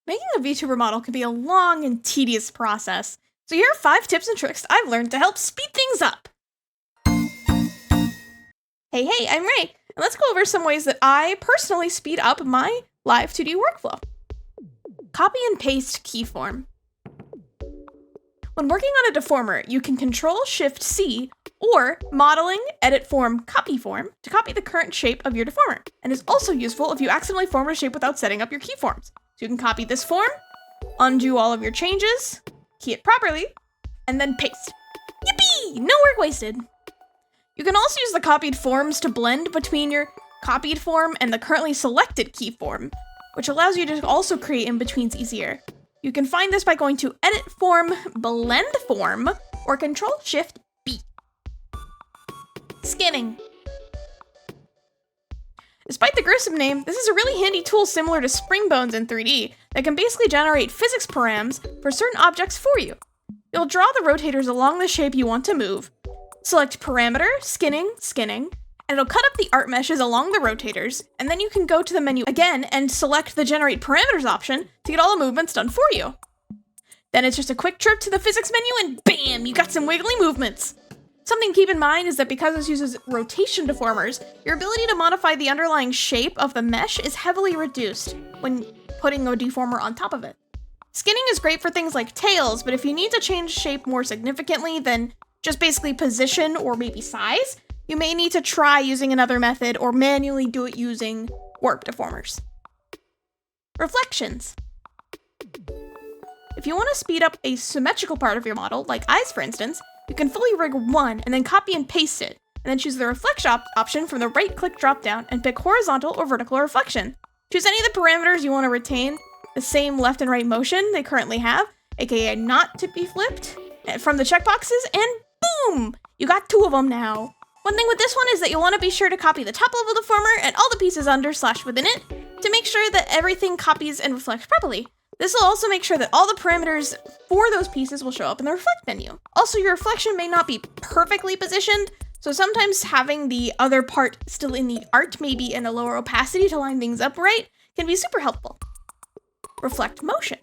Making a VTuber model can be a long and tedious process, so here are 5 tips and tricks I've learned to help speed things up. Hey, I'm Ray, and let's go over some ways that I personally speed up my Live2D workflow. Copy and paste keyform. When working on a deformer, you can Control-Shift-C or modeling, edit form, copy form to copy the current shape of your deformer, and is also useful if you accidentally form a shape without setting up your keyforms. So you can copy this form, undo all of your changes, key it properly, and then paste. Yippee! No work wasted! You can also use the copied forms to blend between your copied form and the currently selected key form, which allows you to also create in-betweens easier. You can find this by going to Edit Form, Blend Form, or Control-Shift-B. Skinning. Despite the gruesome name, this is a really handy tool similar to spring bones in 3D that can basically generate physics params for certain objects for you. You'll draw the rotators along the shape you want to move, select Parameter, Skinning, and it'll cut up the art meshes along the rotators, and then you can go to the menu again and select the Generate Parameters option to get all the movements done for you. Then it's just a quick trip to the physics menu and bam, you got some wiggly movements. Something to keep in mind is that because this uses rotation deformers, your ability to modify the underlying shape of the mesh is heavily reduced when putting a deformer on top of it. Skinning is great for things like tails, but if you need to change shape more significantly than just basically position or maybe size, you may need to try using another method or manually do it using warp deformers. Reflections. If you want to speed up a symmetrical part of your model, like eyes for instance, you can fully rig one and then copy and paste it, and then choose the reflection option from the right-click dropdown and pick horizontal or vertical reflection. Choose any of the parameters you want to retain the same left and right motion they currently have, aka not to be flipped, from the checkboxes, and boom! You got 2 of them now. One thing with this one is that you'll want to be sure to copy the top level deformer and all the pieces under/within it to make sure that everything copies and reflects properly. This will also make sure that all the parameters for those pieces will show up in the reflect menu. Also, your reflection may not be perfectly positioned, so sometimes having the other part still in the art, maybe in a lower opacity to line things up right, can be super helpful. Reflect motion.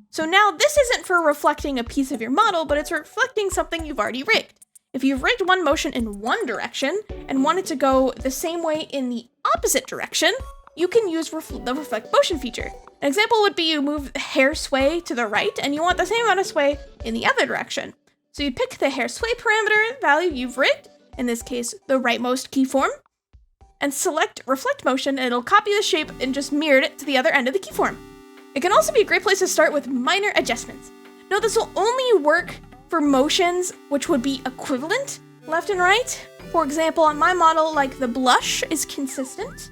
So now this isn't for reflecting a piece of your model, but it's reflecting something you've already rigged. If you've rigged one motion in one direction and want it to go the same way in the opposite direction, you can use the reflect motion feature. An example would be you move hair sway to the right and you want the same amount of sway in the other direction. So you pick the hair sway parameter value you've rigged, in this case the rightmost keyform, and select reflect motion and it'll copy the shape and just mirror it to the other end of the keyform. It can also be a great place to start with minor adjustments. Note this will only work for motions which would be equivalent left and right. For example, on my model, like the blush is consistent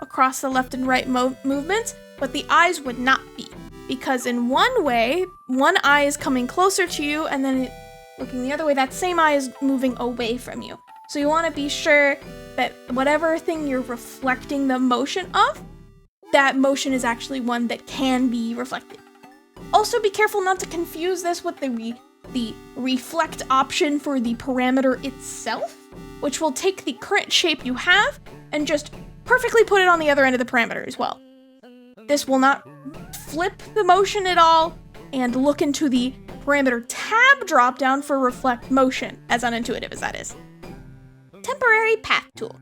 across the left and right movements, but the eyes would not be. Because in one way, one eye is coming closer to you, and then looking the other way, that same eye is moving away from you. So you want to be sure that whatever thing you're reflecting the motion of, that motion is actually one that can be reflected. Also be careful not to confuse this with the reflect option for the parameter itself, which will take the current shape you have and just perfectly put it on the other end of the parameter as well. This will not flip the motion at all, and look into the parameter tab dropdown for reflect motion, as unintuitive as that is. Temporary path tool.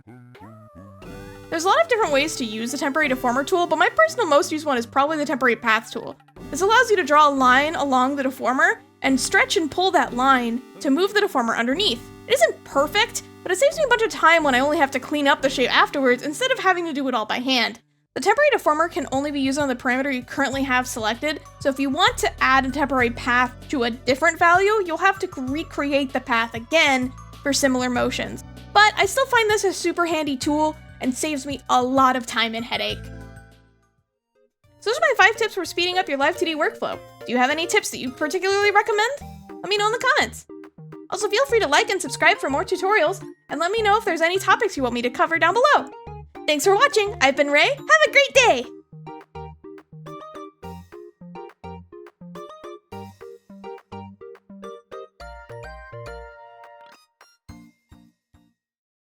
There's a lot of different ways to use the temporary deformer tool, but my personal most used one is probably the temporary path tool. This allows you to draw a line along the deformer and stretch and pull that line to move the deformer underneath. It isn't perfect, but it saves me a bunch of time when I only have to clean up the shape afterwards instead of having to do it all by hand. The temporary deformer can only be used on the parameter you currently have selected, so if you want to add a temporary path to a different value, you'll have to recreate the path again for similar motions. But I still find this a super handy tool and saves me a lot of time and headache. So those are my 5 tips for speeding up your Live2D workflow. Do you have any tips that you particularly recommend? Let me know in the comments. Also, feel free to like and subscribe for more tutorials, and let me know if there's any topics you want me to cover down below. Thanks for watching. I've been Ray. Have a great day!